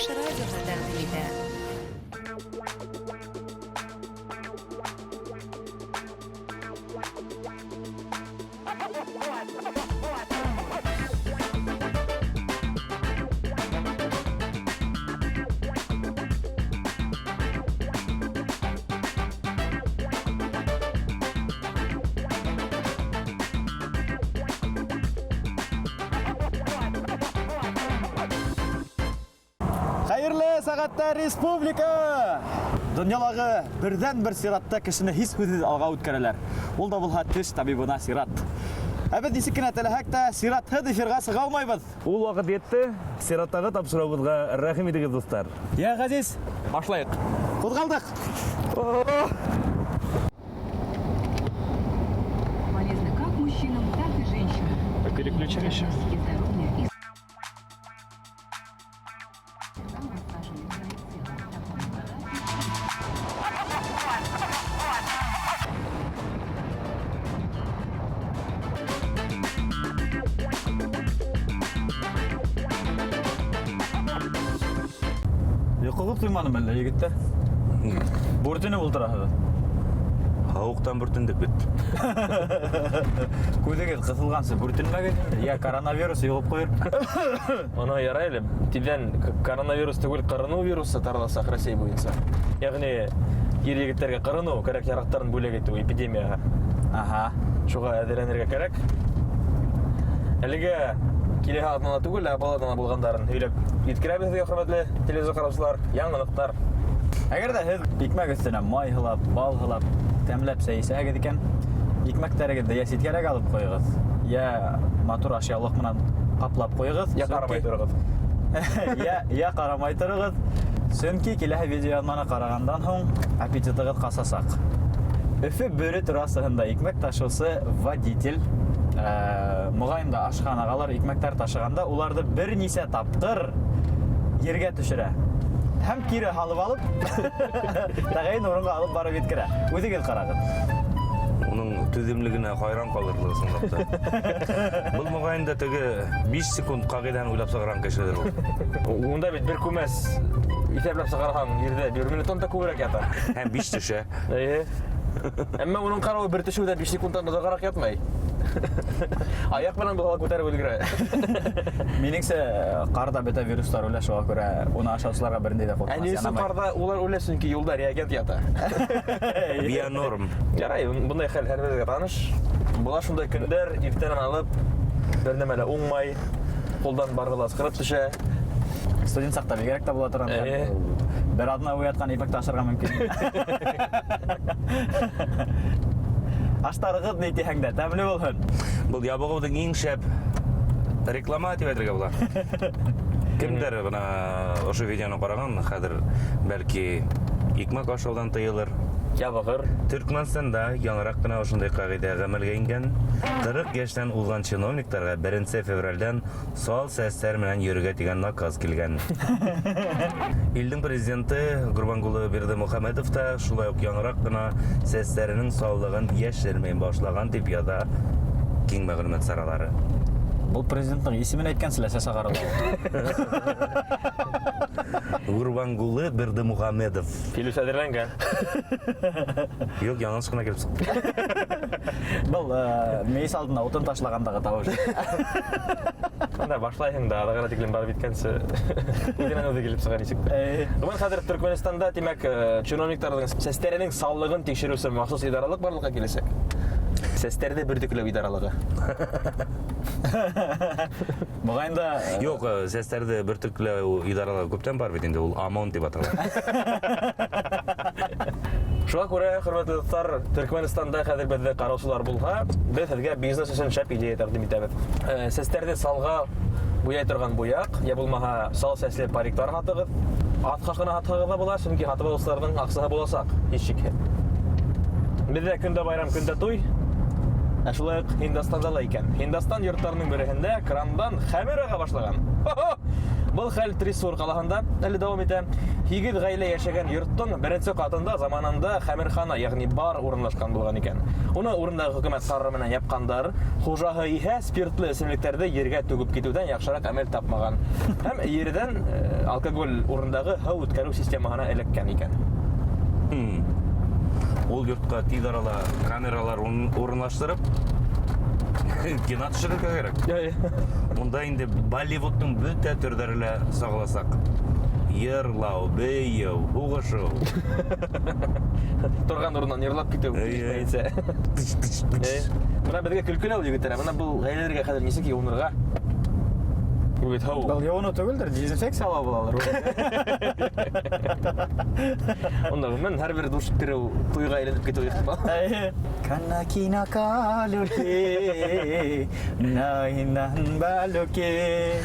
Курдаш радиоға тәқдим итә. Хайырлы сағатта республика! Дөньялағы бірден бір сиратта кешене һис һүҙһеҙ алға үткәрәләр. Ул да булһа теш табибына сират. Әбез нисек кенә теләһәк тә сиратһыҙ эфирға сыға алмайбыҙ. Ул вакыт етте. Сираттагы тапшырыуыбызга рәхим итегез, дуслар. Я Ғазиз, Башлайык. ҡуҙғалдыҡ. Полезно как мужчинам, так и женщинам. Переключились. Здоровье и Йоҡоғоҙ туйманым әллә, егеттәр? Бүртенеп ултыраһығыҙ. Һауыҡтан бүртендек бит. Күҙегеҙ ҡыҫылғансы бүртенмәгеҙ. Я коронавирус йоғоп ҡуйыр. Ана ярай әле. Тиҙҙән коронавирус түгел, ҡырыныу вирусы тараласаҡ Рәсәй буйынса. Йәғни ир егеттәргә ҡырыныу кәрәк яраҡтарын бүләк итеү эпидемияға. Аха. Шуға әҙерләнергә кәрәк. Әлегә киләһе аҙнала түгел, ә балаҙнала булғандарын һөйләп еткерәбеҙ һеҙгә, хөрмәтле телевизор ҡараусылар. Яңылыҡтар. Әгәр дә һеҙ икмәк өҫтөнә май һылап, бал һылап, тәмләп сәйсәгеҙ икән, икмәктәрегеҙҙе йә ситкәрәк алып ҡуйығыҙ, йә матур ашъяулыҡ менән ҡаплап ҡуйығыҙ. Я ҡарамай торығыҙ. Я ҡарамай торығыҙ. Сөнки киләһе видеоянманы ҡарағандан һуң аппетитығыҙ ҡасасаҡ. Өфө Бөрө трассаһында икмәк ташыусы водитель моғайын да ашханалар икмәктәр ташығанда уларҙы бер нисә тапҡыр ергә төшөрә. Һәм кире һалып алып, тәғәйен урынға алып барып еткерә. Үҙегеҙ ҡарағыҙ. Уның түҙемлегенә хайран ҡалырлыҡ ысынлап та. Был моғайын да теге 5 секунд ҡағиҙән уйлап сығарған кешелер ул. Унда бит бер күмәс иҫәпләп сығарһаң, ерҙә 1 минуттан да күберәк ята. Һәм 5 төшә. Әммә уның ҡарауы бер төшөүҙә 5 секундтан оҙағыраҡ ятмай. Аяҡ менән был күтәреп өлгөрә. Минеңсә, ҡарҙа бөтә вирустар үлә, шуға күрә уны ашаусыларға берендәй ҙә Ә ҡурҡмас. ни өсөн ҡарҙа улар үлә, сөнки юлда реагент ята. Бионорм. Ярай, бындай хәл һәрбеҙгә таныш. Була шундай көндәр, иртәнән алып, бер нәмә лә уңмай, ҡулдан барҙы ысҡырып төшә. Студент саҡта бигерәк тә була торған. Бер аҙна уятҡан ипәк ташырға мөмкин. Аштарығыҙ ни тиһәң дә, тәмле булһын. Был ябығыуҙың иң шәп реклама тип әйтергә була. Кемдер бына ошо видеоны ҡараған, хәҙер бәлки икмәк ашауҙан тыйылыр. Ябығыр. Төркмәнстанда яңыраҡ кына ошондай ҡағиҙә ғәмәлгә ингән. 40 йәштән улған чиновниктарға 1 февралдән сал сәстәр менән йөрөргә тигән наказ килгән. Илдең президенты Гурбангулы Бердымөхәмәтов та шулай ук яңыраҡ кына сәстәренең саулығын йәшермәй башлаган дип яза киң мәғлүмәт саралары. Бұл президенттің исемен әйткәнсе лә сәс ағарыла. Гурбангулы Бердымөхәмәтов. Филус әҙерләнгән. Юк, яңылыш кына килеп сыҡты. Был мейес алдына утын ташлағандағы тауыш. Анда башлайһың да, аҙағына тиклем барып еткәнсе, үҙенән үҙе килеп сыға нисек. Быны хәҙер Төркмәнстанда, тимәк, чиновниктарҙың сәстәренең саулығын тикшереүсе махсус идаралык барлыҡҡа киләсәк. Сәстәрҙе бөртөкләү идаралығы. Моғайын да... Юк, сәстәрҙе бөртөкләү идаралығы күптән бар бит инде, ул ОМОН дип атала. Шуға күрә, хөрмәтле дуҫтар, Төркмәнстанда хәҙер беҙҙе ҡараусылар булһа, беҙ һеҙгә бизнес өсөн шәп идея тәҡдим итәбеҙ. Сәстәрҙе салға буяй торған буяҡ, йә булмаһа сал сәсле париктар һатығыҙ. Ат хаҡына һатһағыҙ ҙа була, сөнки һатып алыусыларҙың аҡсаһы буласаҡ, һис шикһеҙ. Беҙҙә көндә байрам, көндә туй. Ә шулай уҡ Һиндостанда ла икән. Һиндостан йорттарының береһендә крандан хәмер аға башлаған. Был хәл Трисур калаһында әле дәвам итә. 8 гаилә яшәгән йорттың беренче катында заманында хәмерхана, ягъни бар урынлашкан булган икән. Уны урындагы хөкүмәт карары менән япкандар. Хуҗаһы иһә спиртлы эсемлекләрде ергә түгеп китүдән яхшырак әмәл тапмаган. Һәм ердән алкоголь урындагы һау үткәрү системаһына элеккән икән. Ул йортка тиз арала камералар урынлаштырып, кино төшерергә кирәк. Монда инде Болливудның бөтә төрләре лә сагласак. Йырлау, бейеу, һугышу. Торган урыннан йырлап китү. Менә безгә көлкеләү егетләр. Менә бу гаиләләргә хәзер ничек юынырга? Бит һау. Был йоуну түгелдер, дезинфекциялау булалар. Онда мен һәр бер душ киреү туйга әйләнеп китү ихтимал. Канакина калуке, найнан балуке.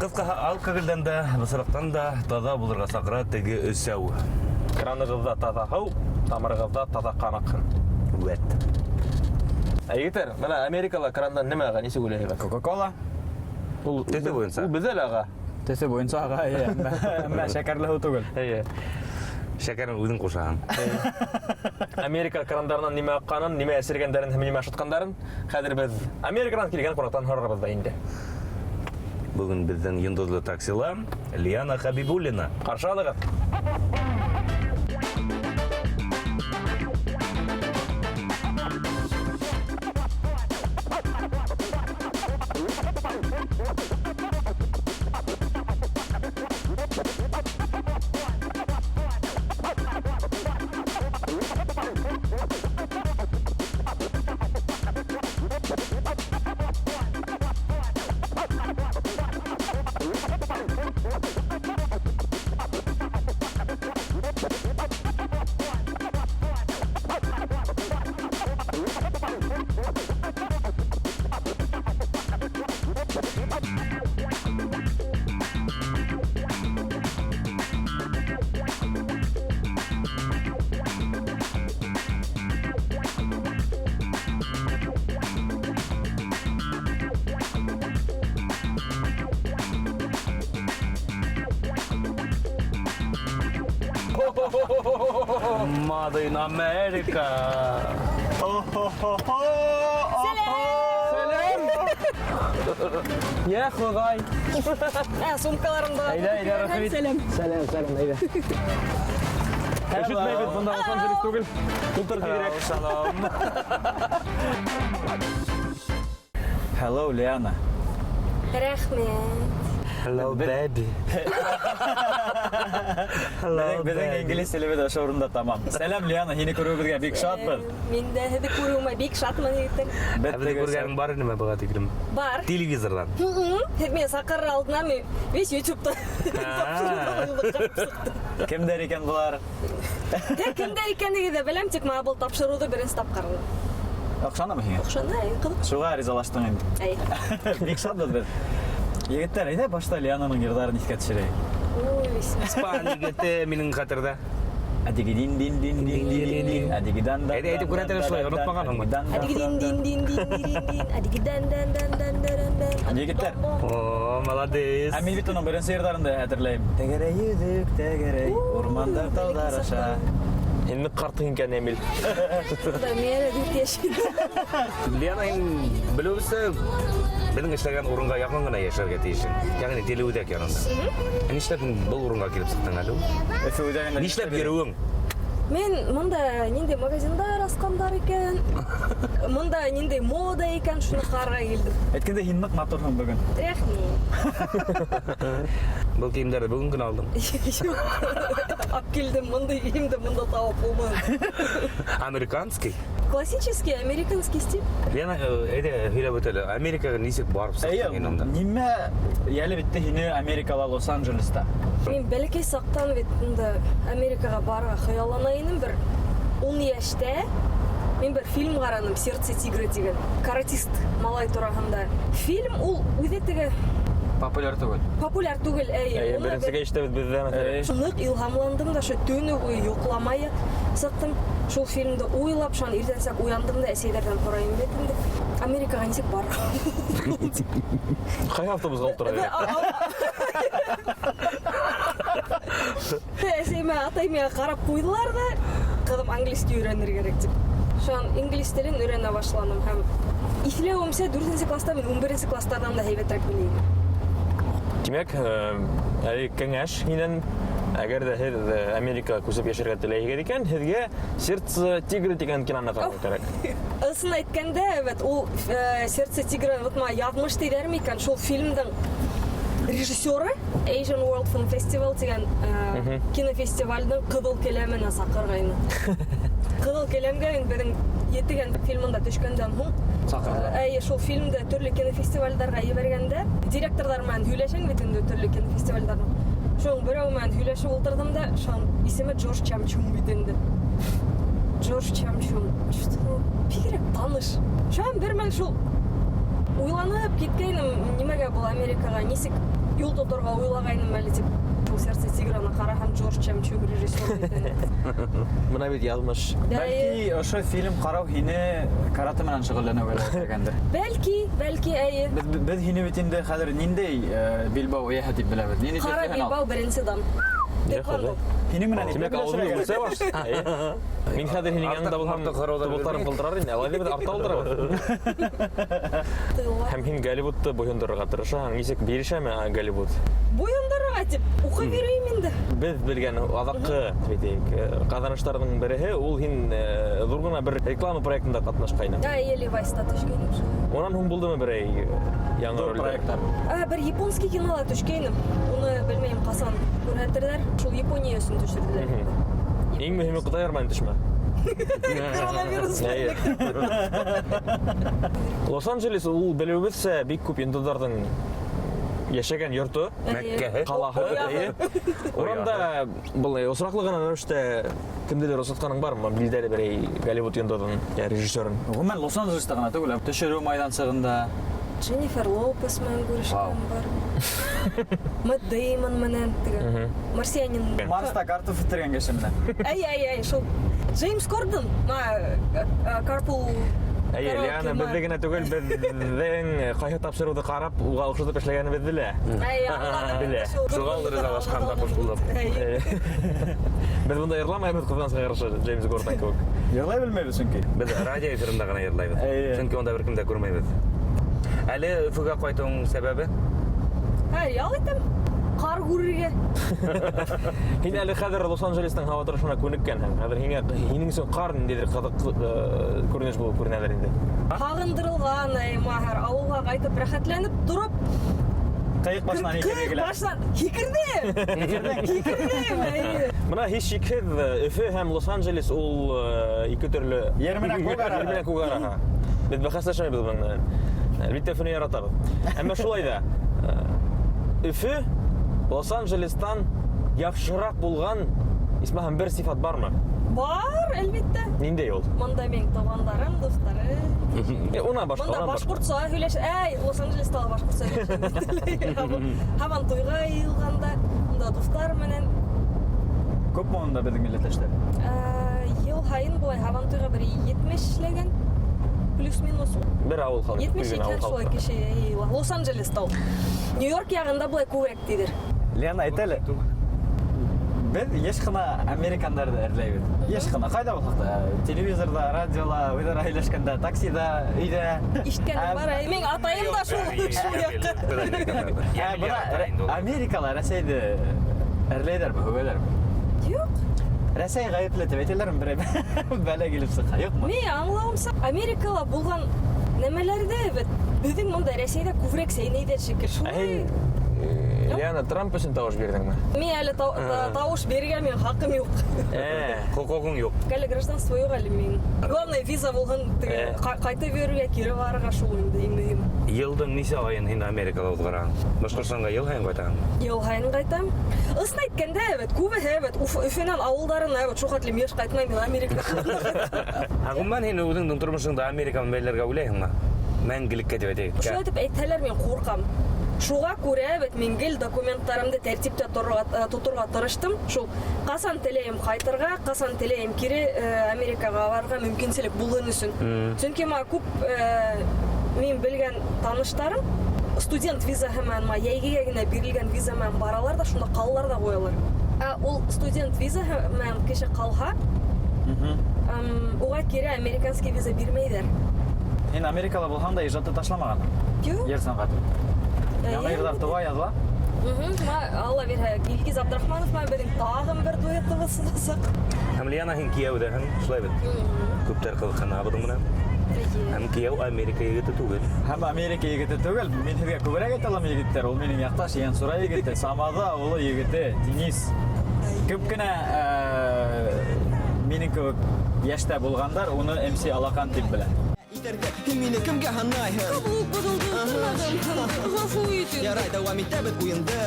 Кыскаһы алкогольдән дә, бысырыктан да таза булырга сакыра теге өсәү. Краныгызда таза һау, тамырыгызда таза кан аксын. Вәт. Егетләр, менә Америкала крандан нимәгә ничек уйлыйсыздар? Кока-кола. Ул Төсе буенча. Ул безәл ага. Төсе буенча ага, әмма шәкәрле һау түгел. Әйе. Шәкәрен үҙең ҡушаһың. Америка крандарынан нимә акканын, нимә әсергәндәрен һәм нимә шыткандарын хәзер без Америкадан килгән ҡунаҡтан һорарбыҙ да инде. Бөгөн беҙҙең йондоҙло таксила Лиана Хабибуллина. Ҡаршы алығыҙ. Mother in America. Я Ходай. Сумкаларымда. Әйдә, рәхмәт. Сәлам, әйдә. Ишетмәйбез, бында Лос-Анджелес түгел. Тутыр тигрәк. Hello, Liana. Рәхмәт. Hello, baby. Беҙҙең инглиз телебеҙ ошо урында тамам. Сәлам, Лиана, һине күреүебеҙгә бик шатбыҙ. Мин дә һеҙҙе күреүемә бик шатмын егеттер. Беҙҙе күргәнең бар инеме быға тиклем? Бар. Телевизорҙан. Һеҙ миңә саҡырыр алдынан мин весь YouTube-та Кемдәр икән булар? Кемдә икәнлегеҙҙе беләм, тик миңа был тапшырыуҙы беренсе тапҡыр. Оҡшанымы һиңә? Оҡшаны, ҡыҙыҡ. Шуға ризалаштың инде. Әй. Бик шатбыҙ беҙ. Егеттәр, әйҙә башта Лиананың йырҙарын иҫкә төшөрәйек. Ой, Испан егете минең хәтерҙә. Адиги дин дин дин дин дин дин адиги дан дан. Әйдә, әйтеп күрәтеле шулай, онотмағанһыңмы? Адиги дин дин дин дин дин дин, адиги дан дан дан дан дан дан. Егеттәр. О, молодец. Ә мин бит уның беренсе йырҙарын да хәтерләйем. Тәгәрәй йөҙөк, тәгәрәй, урмандар, тауҙар аша. Һин ныҡ ҡартың икән, Эмиль. Да, мин әле 4 йәшем. Лиана, белеүсе, беҙҙең эшләгән урынға яҡын ғына йәшәргә тейешең. Яғни телеүҙәк янында. Нишләп был урынға килеп сыҡтың әле? Өфө үҙәгендә Нишләп йөрөүең? Мен мында ниндәй магазиндар асҡандар икән, мында ниндәй мода икән, шуны ҡарарға килдем. Әйткәндә һин ныҡ матурһың бөгөн. Рәхмәт. Был кейемдәрҙе бөгөн генә алдың. Алып килдем, мындай киемде мында табып булмады. Американский? Классический, американский стиль. Лиана, әйдә һөйләп үт әле. Америкаға нисек барып сыҡтың һин унда? Нимә йәлеп итте һине Америкала, Лос-Анджелеста? Мин бәләкәй саҡтан бит мында Америкаға барырға хыяллана инем. Бер 10 йәштә мин бер фильм ҡараным, «Сердце тигра» дигән. Каратист малай тураһында. Фильм ул үҙе теге Популяр түгел. популяр түгел, Әйе, беренсегә ишетәбеҙ беҙҙә. Ныҡ илһамландым да, шул төнө буйы йоҡламай сыҡтым. Шул фильмды уйлап, шуны иртәнсәк уяндым да, әсәйҙәрҙән һорайым бит инде. Америкаға нисек барырға? Ҡайһы автобусҡа ултыра? әжеме атайме қарап қойдылар да қызым английский үйренер керек деп. Шоған инглиз тілін үйрене башланым һәм ифлеуімсе 4-нче класста мен 11-нче класстардан да һәйбәтрәк беләм. Демәк, әле кәңәш һинен әгәр дә һез Америка күсеп яшәргә теләйсегез икән, һезгә «Сердце тигра» дигән киноны карарга кирәк. Ысын әйткәндә, evet, ул «Сердце тигра» вот ма язмыш диләр микән шул фильмның режиссеры Asian World Film Festival дигән кинофестивальнең кызыл келәменә сакыргайны. Кызыл келәмгә инде етегән фильмында төшкәндән һуң сакырды. Шул фильмда төрле кинофестивальләргә ебәргәндә директорлар белән һөйләшәң бит инде төрле кинофестивальләрдә. Шуң берәү белән һөйләшеп ултырдым да, шуң исеме Джордж Чамчун бит инде. Джордж Чамчун. Что? Бигрәк таныш. Шуң бер мен шул уйланып киткәйнем, нимәгә бу Америкага нисек юл тоторга уйлагайным әле дип. Шул «Сердце тиграны» караһам, Джордж Чамчун режиссер икән. Менә бит язмыш. Бәлки ошо фильм карау һине карате менән шөгыльләнүгә эләктергәндер. Бәлки, әйе. Без һине бит инде хәзер ниндәй Билбау яһә дип беләбез. Ниндәй Кара Билбау беренче дан. Һинең менән Демәк, авызны үлсә баш. Мин хәзер һинең янында булһам, тубылтарым кылдырар инде. Алай дип арта алдырабыз. Һәм һин Голливудты буйындырырга тырышаһың. Нисек бирешәме Голливуд? Буйындырырга дип укып йөрим инде. Без белгән азаккы битек казанышларның береһе ул һин зур гына бер реклама проектында катнашкайны. Левайста төшкәнем. Онан һуң булдымы берәй яңа рольдә? проекттар. Бер японский кинода төшкәнем. Уны белмәйм касан күрһәтерләр. Шул Япониясын төшерделәр. Иң мөһиме Кытай арман төшмә. Коронавирус. Лос-Анджелес ул белүебезчә бик күп йондызларның яшәгән йорты, Мәккә. калаһы. Урамда бул осраклы гына рәвештә кемдедер осатканың бармы? Билдәле берәй Голливуд йондызын, я режиссерын. Гомумән Лос-Анджелеста гына түгел, төшерү майдансыгында. Дженнифер Лопес менән күрешкән бар. Мэтт Деймон менән теге марсианин. Марста картоф фитергән кеше менән. Ай, шул Джеймс Корден, Карпул. Лиана, бездә генә түгел, безнең кайһы тапшыруды карап, уга охшатып эшләгәнебез белә. Белә. Шуга ул ризалашкан да кушылып. Без монда йырламайбыз кыздан сыгырышы Джеймс Гордон кебек. Йырлай белмәйбез чөнки. Без радио эфирында гына йырлайбыз. Чөнки онда беркем дә күрмәйбез. Әле Өфөгә кайтуың сәбәбе? Ял итәм. Кар күрергә. Һин әле хәзер Лос-Анджелестың һава торышына күнеккәнһең. Хәзер һинең өчен кар ниндидер кызык күренеш булып күренәләр инде. Хагындырылган, махар авылга кайтып рәхәтләнеп торып, Кыйык башынан икергеләр. баштан һикердем. Менә һич шикһез Өфө һәм Лос-Анджелес ул ике төрле Ер менән күк ара. Без бәхәсләшмәйбез белән. Әлбәттә Өфөне яратабыз. Әмма шулай да Өфө Лос-Анджелестан яхшырак булган исмаһам бер сифат бармы? Бар, әлбәттә. Ниндәй ул? Монда мен тугандарым, достарым. Уна башка, Монда уна башка. башкортса һөйләш. Лос-Анджелеста башкортса һөйләшәм. Һаман туйга йылганда, монда дуслар менән Күп монда безнең милләттәшләр. ел һайын булай һаман туйга бер 70 эшләгән. Плюс-минус. Бер авыл халкы. 70 икән шулай кеше. Лос-Анджелеста ул. Нью-Йорк ягында булай күбрәк дидер. Лена әйтәле. Без еш кына американнарны әрләйбез. Еш кына кайда булсак та, телевизорда, радиода, уйдар айлашканда, таксида, өйдә. Ишеткәнем бар. Мен атайым да шул якка. Бuna Америкалар Рәсәйдә әрләйдәрме, һөбәләрме? Юк. Рәсәй гаепле дип әйтәләрме берәй бәлә килеп сыка, юкмы? Мен аңлавымса, Америкала булган нәмәләрдә безнең монда Рәсәйдә күбрәк сәйнәйдер шикелле. Шулай. Лиана, Трамп өчен тавыш бирдеңме? Мен әле тавыш бергән, мен хакым юк. Хукугың юк. Әле гражданство юк әле мен. Главное виза булган, кайтып йөрергә, кире барырга шул инде иң мөһим. Йылдың ничә айын һин Америкада узгараң? Башкортстанга ел һайын кайтаң? Ел һайын кайтам. Ысын әйткәндә, күбе Уфеннан авылдарына шул хәтлем еш кайтмайм мин Америкага. Гомумән һин үзеңнең тормышыңда Американы бәйләргә уйлайһыңмы? Мәңгелеккә дип әйтәйек. Шулай дип әйтәләр, мен куркам. Шуга күрә мен гел документларымды тәртиптә тотырга тырыштым. Шул касан теләйем кайтырга, касан теләйем кире Америкага барырга мөмкинчелек булган өчен. Чөнки ма күп мин белгән таныштарым студент визаһы менән ма йәйгегә генә бирелгән виза менән баралар да шунда калалар да куялар. Ул студент визаһы менән кеше калһа, уга кире американский виза бирмәйҙәр. Һин Америкала булһаң да ижадты ташламаған. Юк. Ер сәнгате. Яңа йырҙар туға языла. Алла бирһә, Илгиз Абдрахманов менән беҙҙең тағын бер дуэтыбыҙ сығасаҡ. Һәм Лиана һин кейәүҙәһең, шулай бит. Күптәр ҡыҙыҡһына бының менән. Һәм кейәү Америка егете түгел. Һәм Америка егете түгел. Мин һеҙгә күберәк әйтә алам егеттәр. Ул минең яҡташ Йәнсура егете, Самада улы егете, Денис. Күп кенә минең кеүек йәштә булғандар уны МС Алаҡан тип белә. Һин мине кемгә һанайһың? Ғафу итегеҙ. Ярай, дауам итәбеҙ уйынды.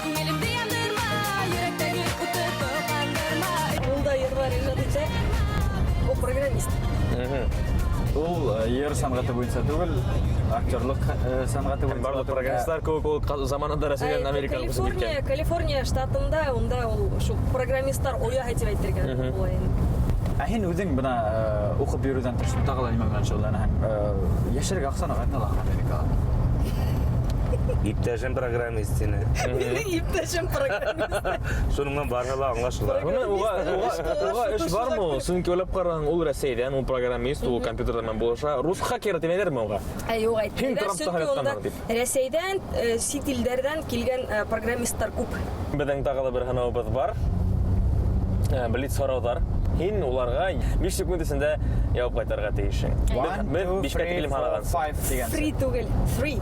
Күңелемде яндырма, йөрәктәге утты тоҡандырма. Ул да йырҙар ижад итә. Ул программист. Ул йыр сәнғәте буйынса түгел, актерлык сәнғәте буйынса. Барлык программистлар кеүек ул заманында Рәсәйҙән Америкаға күсеп киткән. Калифорния штатында унда ул шул программисттар ояһы тип әйтергән. Улай инде. Ә һин үҙең бына уҡып йөрөүҙән тыш тағы ла нимә менән шөғөлләнәһең? Йәшәргә аҡсаны ҡайҙан алаһың Америкаға? Иптәшем программист сине. Минең иптәшем программист. Шуныңдан барһа ла аңлашыла. Уға эш бармы ул? Сөнки уйлап ҡараһаң, ул Рәсәйҙән, ул программист, ул компьютерҙа менән булыша. Рус хакеры тимәйҙәрме уға? Юҡ, Һин әйтмәйҙәр, Трампты сөнки унда һайлаттыңмы дип. Рәсәйҙән, сит илдәрҙән килгән программисттар күп. Беҙҙең тағы ла бер һынауыбыҙ бар. Блиц һорауҙар. Һин уларға 5 секунд эсендә яуап ҡайтарырға тейешһең. Беҙ 5-кә тиклем һанаған. Free түгел, free.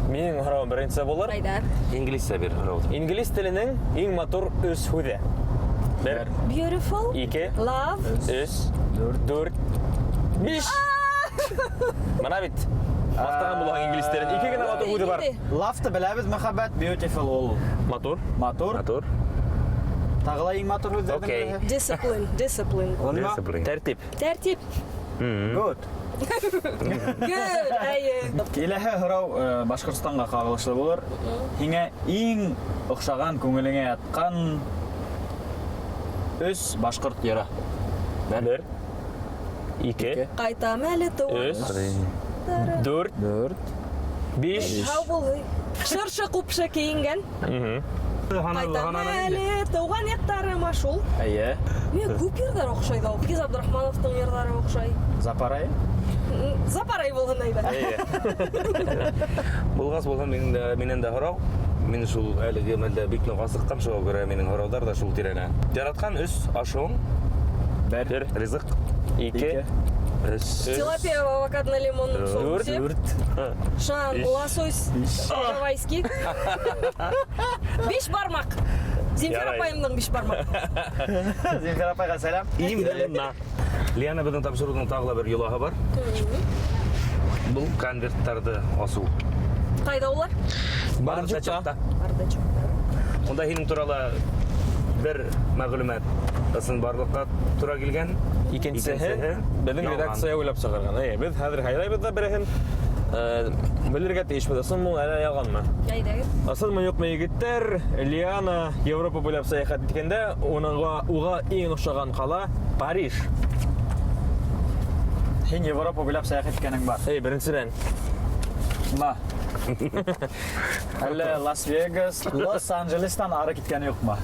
Минең һорауым беренсе булыр. Ҡайҙа? Инглизсә бир һорауҙы. Инглиз теленең иң матур 3 һүҙе. 1, Beautiful, 2, love. 3, 4, 5. Мана бит. Мақтаған булаң инглиз телен. 2 генә матур һүҙе бар. Лафты беләбеҙ, мөхәббәт, beautiful ул. Матур. Матур. Матур. Тағы ла иң матур һүҙҙәрҙең Окей. береһе. Discipline, discipline. Дисциплин. Тәртип. Тәртип. Good. Good, әйе. Киләһе һорау Башҡортостанға ҡағылышлы булыр. Һиңә иң оҡшаған, күңелеңә ятҡан 3 башҡорт йыры. 1, 2, Ҡайтам әле тыуған. 3, 4, 5. Һау бул. Шыршы ҡупшы кейенгән. Ҡайтам әле тыуған яҡтарыма шул. Әйе. Миңә күп йырҙар оҡшай ҙа. Илгиз Абдрахмановтың йырҙары оҡшай. Запарай. Запарай булһын әйҙә. Булғас булһын минең дә һорау. Мин шул әлеге мәлдә бик ныҡ асыҡҡан, шуға күрә минең һорауҙар да шул тирәнә. Яратҡан 3 ашыуың? 1, Ризыҡ. 2, 3. Тилапия в авокадно-лимонном соусе. 4, Шан, лосось, гавайский. 5 бармаҡ. Зинфир Ярай. апайымдың 5 бармаҡ. Зинфир апайға сәлам. Именно. Лиана беҙҙең тапшырыуҙың тағы ла бер йолаһы бар. Был конверттарҙы асыу. Ҡайҙа улар? Бардачокта. Бардачок. Унда һинең турала бер мәғлүмәт ысын барлыҡҡа тура килгән. Икенсеһе беҙҙең редакция уйлап сығарған. Беҙ хәҙер һайлайбыҙ да береһен. Белергә тейешбеҙ, ысынмы ул, әллә ялғанмы? Әйҙәгеҙ. Ысынмы юҡмы егеттәр? Лиана Европа буйлап сәйәхәт иткәндә, уға иң оҡшаған ҡала Париж. Һин Европа буйлап сәйәхәт иткәнең бар. Беренсенән. Ма. Әллә Лас-Вегас, Лос-Анджелестан ары киткәне юҡмы?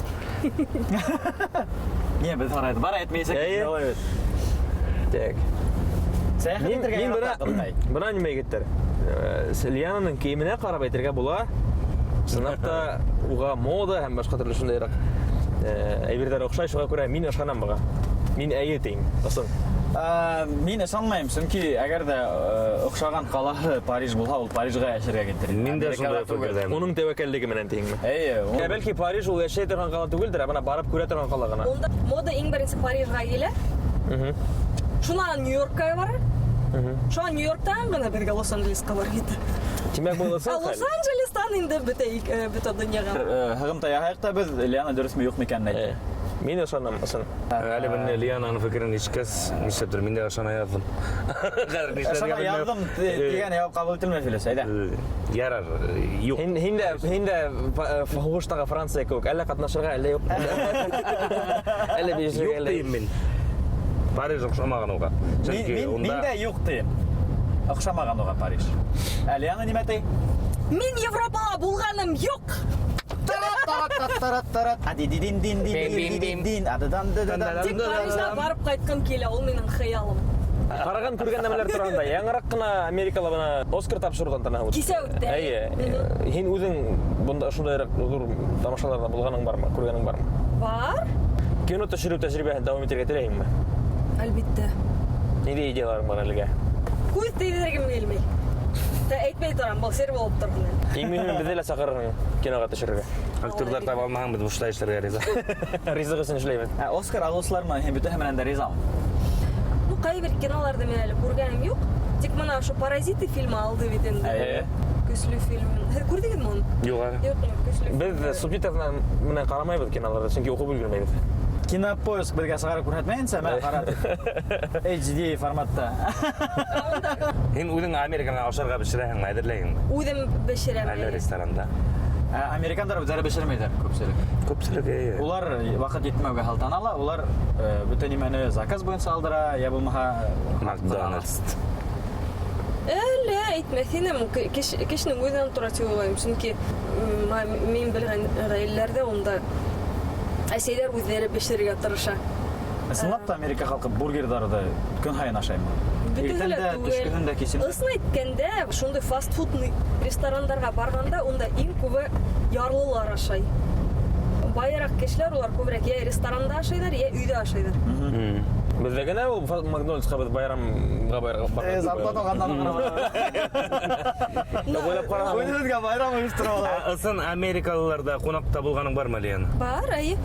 Не, беҙ һорайбыҙ. Бар әйтмәйсәк. Так. Сәйәхәт итергә яратам. Бына нимә егеттәр? Лиананың кейеменә ҡарап әйтергә була. Сынапта уға мода һәм башҡа төрлө шундайыраҡ әйберҙәр оҡшай, шуға күрә мин ышанам быға. Мин әйе тейем, ысын. Мин ышанмайым, сөнки әгәр дә оҡшаған ҡалаһы Париж булһа, ул Парижға йәшәргә китер. Мин дә шундай фекерҙәм. Уның тәүәккәллеге менән тейеңме? Әйе. Бәлки Париж ул йәшәй торған ҡала түгелдер, бына барып күрә торған ҡала ғына. Унда мода иң беренсе Парижға килә. Шунан Нью-Йоркка бара. Шунан Нью-Йорктан ғына беҙгә Лос-Анджелесҡа барып китә. Тимәк, был ысын хәл. Лос-Анджелестан инде бөтә донъяға. Һығымта яһайыҡ та беҙ Лиана дөрөҫмө юҡмы икәнен әйтә. Мин ышанам, ысын. Әле бер Лиананың фекерен ишкәс, нишләптер мин дә ышана яҙҙым. Ышана яҙҙым тигән яуап ҡабул ителмәй, Филис, әйҙә. Ярар, юҡ. Һин дә һуғыштағы Франция кеүек, әллә ҡатнашырға, әллә юҡ. Әллә бейешергә, Юҡ әллә тием мин. Париж оҡшамаған уға. Мин дә юҡ тием. Оҡшамаған уға Париж. Әле яңы нимәтей? Мин Европала булганым юк. Тик Парижға барып қайтқым келе, ул минең хыялым. Қараған көрген нәмәләр турында. Яңырақ кына Америкала бана Оскар тапшырған тана. Кисә үтте. Әйе. Һин үзең бунда шундайрак зур тамашаларда булганың бармы? Күргәнең бармы? Бар. Кино төшерү тәҗрибәһен дәвам итәргә теләйһеңме? Әлбиттә. Нидә идеяларың бар әлегә? Күз тейдергем килмәй. Әйтмәй торам, был сер булып торган. Иң мөһиме безне лә сакырырың кинога төшерергә. Актерлар таба алмаһаң бит бушта эшләргә риза. Ризык өчен эшләйбез. Оскар алыусылар менән һин бөтәһе менән дә ризамы? Ну, кайбер киноларда мен әле күргәнем юк. Тик мына ошо Паразиты фильмы алды бит инде. Әйе. Көчле фильм. Күрдегезме моны? Юк. Юк, көчле. Без субтитрдан менән карамайбыз киноларда, чөнки укып өлгермәйбез. Кинопоиск безгә сыгарып күрһәтмәйенсә, мен карадым. HD форматта. Һин үзең Америкага ашарга бешерәһеңме, әзерләйһеңме? Үҙем бешерәм. Әллә ресторанда? Американдар үзләре бешермәйҙәр күпселек. Күпселек Улар вакыт етмәүгә һалтанала, улар бөтен нимәне заказ буенча алдыра, я булмаһа Макдональдс. Әле әйтмәсенем, кешенең үҙенән тора тип уйлайм. Чөнки мин белгән гаиләләрдә унда әсәйләр үҙләре бешерергә тырыша. Ысынлап та Америка халкы бургерҙарҙы көн һайын ашаймы? Иртәндә, төшкөһөндә, кисен. Ысын әйткәндә, шундай фастфуд ресторандарға барганда, унда иң күбе ярлылар ашай. Байыраҡ кешеләр улар күберәк я ресторанда ашайҙар, я өйҙә ашайҙар. Бездә генә ул Макдональдска без байрамга барырга. Зарплат алғандан Ойлап караган. Үҙебеҙгә байрам ойоштороалар. Ысын Америкалыларда ҡунаҡта булганың бармы, Лена? Бар, әйе.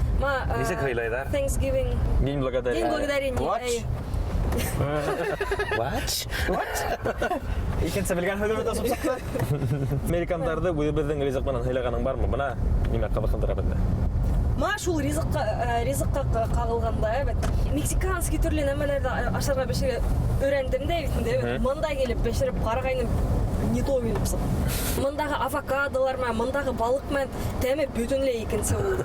Нисек һыйлайҙар? Thanksgiving. День благодарения. День благодарения. Watch. What? Икенсе белгән һүҙ бит сумсаҡта. Американдарды үзебеҙҙең ризыҡ менән һыйлаганың бармы? Бына нимә ҡыҙыҡһындыра беҙҙе. Шул ризыҡҡа ҡағылғанда, мексиканский төрлө нәмәләрҙе ашарға бешерә өйрәндем дә бит. Мында килеп бешереп ҡарағайным, не то билепсин. Мындағы авокадолар менән, мындағы балыҡ менән тәме бөтөнләй икенсе булды.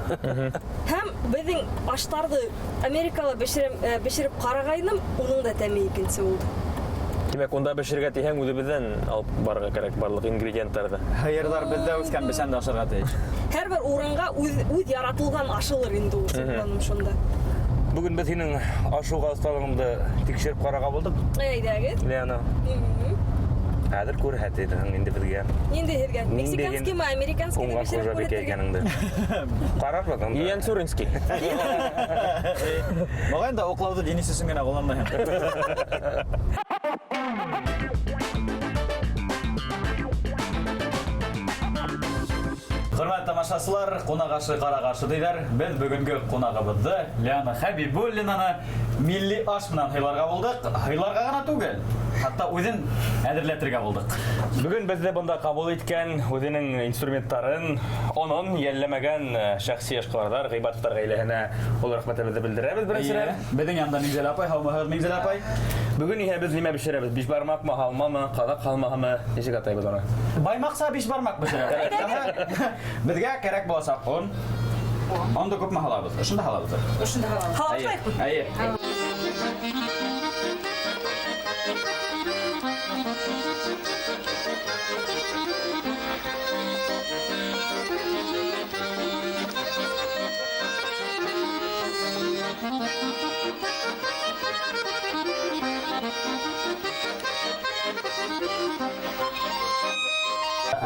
Һәм беҙҙең аштарҙы Америкала бешереп ҡарағайным, уның да тәме икенсе булды. Тимәк, унда бешергә тиһәң үҙебеҙҙән алып барырға кәрәк барлыҡ ингредиенттарҙы. Һыйырҙар беҙҙә үҫкән бесән дә ашарға тейеш. Һәр бер урынға үҙ яратылған ашылыр инде ул сыҡланым шунда. Бүген беҙ һинең ашыуға оҫталығыңды тикшереп ҡарарға булдык. Әйҙәгеҙ. Лена, хәҙер күрһәтәһең инде беҙгә. Инде һеҙгә мексиканский ма, американский Уңған бешереп хужабикә күрһәтергә. икәнеңде. Ҡарап баҡам. Иен Суринский. Моғайын да оҡлауҙы Денис өсөн генә ҡулланмайһың. Хөрмәтле тамашасылар, ҡунаҡ-ашы, ҡараҡ-ашы тиҙәр. Беҙ бөгөнгө ҡунағыбыҙҙы Лена Хәбибуллинаны милли аш менән һыйларға булдык. Һыйларға ғына түгел, хатта үҙен әҙерләтергә булдык. Бөгөн бездә бында ҡабул иткән үҙенең инструменттарын, онон йәлләмәгән шәхси эшҡыуарҙар, Ғибадовтар ғаиләһенә ул рәхмәтебеҙҙе белдерәбеҙ беренсерәк. Беҙҙең янда Миңзәл апай, һаумыһығыҙ Миңзәл апай. Бөгөн иһә беҙ нимә бешерәбеҙ? Бишбармаҡмы, һалмамы, ҡаҙаҡ һалмаһымы? Нисек атайбыҙ уны? Баймаҡса биш бармаҡ бешерәбеҙ. Беҙгә кәрәк буласаҡ он. Онда күпме һалабыҙ? Ошонда һалабыҙ. Һалашайыҡмы? Әйе.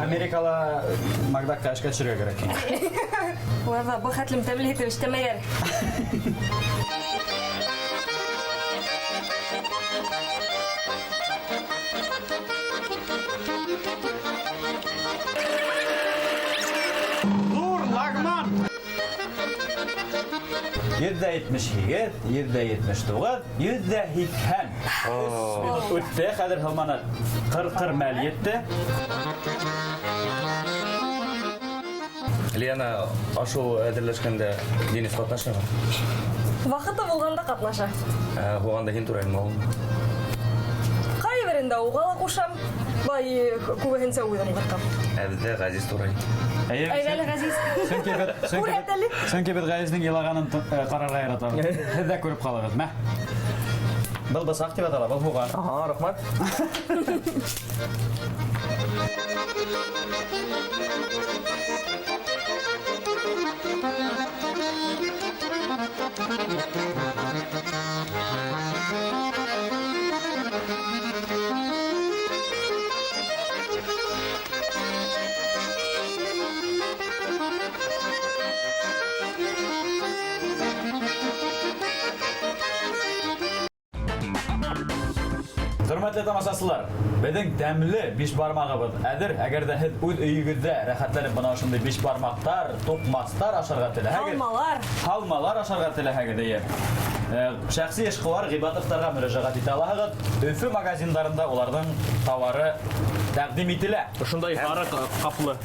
Америкала Макдакка эшкә төшөргә кәрәк. Уларҙа был хәтлем тәмле итеп эштәмәйҙәр. Dur, лагман! 178, 179, 180. Үтте, хәҙер һалманы 40 мәл етте. Лена, ашыу әҙерләшкәндә Денис ҡатнашмаймы? Ваҡыты булғанда ҡатнаша. Һуғанда һин турайыңмы ул? Ҡайберендә уға ла ҡушам, күбеһенсә үҙем ҡырҡам. Беҙҙә Ғәзиз турай. Әйҙәле Ғәзиз. Күрһәт әле. Сөнки беҙ Ғәзизнең илаганын ҡарарға яратабыҙ. Һеҙ ҙә күреп ҡалығыҙ, мә. Был бысак деп атала, был хуга. Ага, рахмат. Hörmәтле тамашачылар, безнең тәмле биш бармагыбыз әдер, әгәр дә һез үз өйегездә рәхәтләнеп бана шундый биш бармактар, тукмастар ашарга теләһәгез. Халмалар ашарга теләһәгез. Шәхси эшкуар Гыйбатовтарга мөрәҗәгать итә аласыз. Өфе магазиннарында уларның товары тәкъдим ителә. Шундай ары каплы.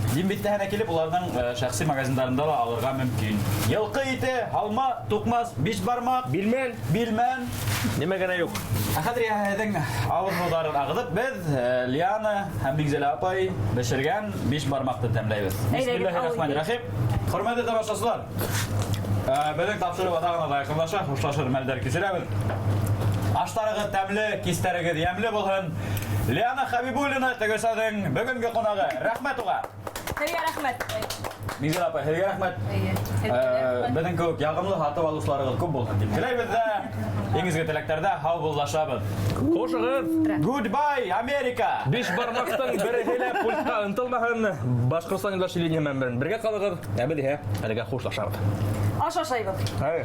Димбиттәһенә килеп уларның шәхси магазиннарында ла алырга мөмкин. Йылкы ите, халма, тукмас, биш бармак, билмән. Нимә генә юк. Хәзер яһәдең авызларын агызып, без Лиана һәм Бигзәлә апай бешергән биш бармакты тәмләйбез. Бисмиллаһир-рахманир-рахим. Хөрмәтле тамашачылар, безнең тапшырып атаган да якынлаша, хушлашыр мәлдәр кичерәбез. Аштарыгыз тәмле, кистәрегез ямлы булһын. Лиана Хәбибуллина тәгәсәдең бүгенге кунагы. Рәхмәт уга. Һәргә рәхмәт. Бигзәлә апай, һәргә рәхмәт. Безнең күп ягымлы хаты алышларыгыз күп булһын дип теләйбез дә. Иңизге теләктәрдә һау буллашабыз. Хушыгыз. Goodbye, Америка! Биш бармактан береһе лә пультка ынтылмаһын. Башкортстан юлдашлыгы менән бергә калыгыз. Әлегә хушлашабыз. Аш ашайбыз. Һай.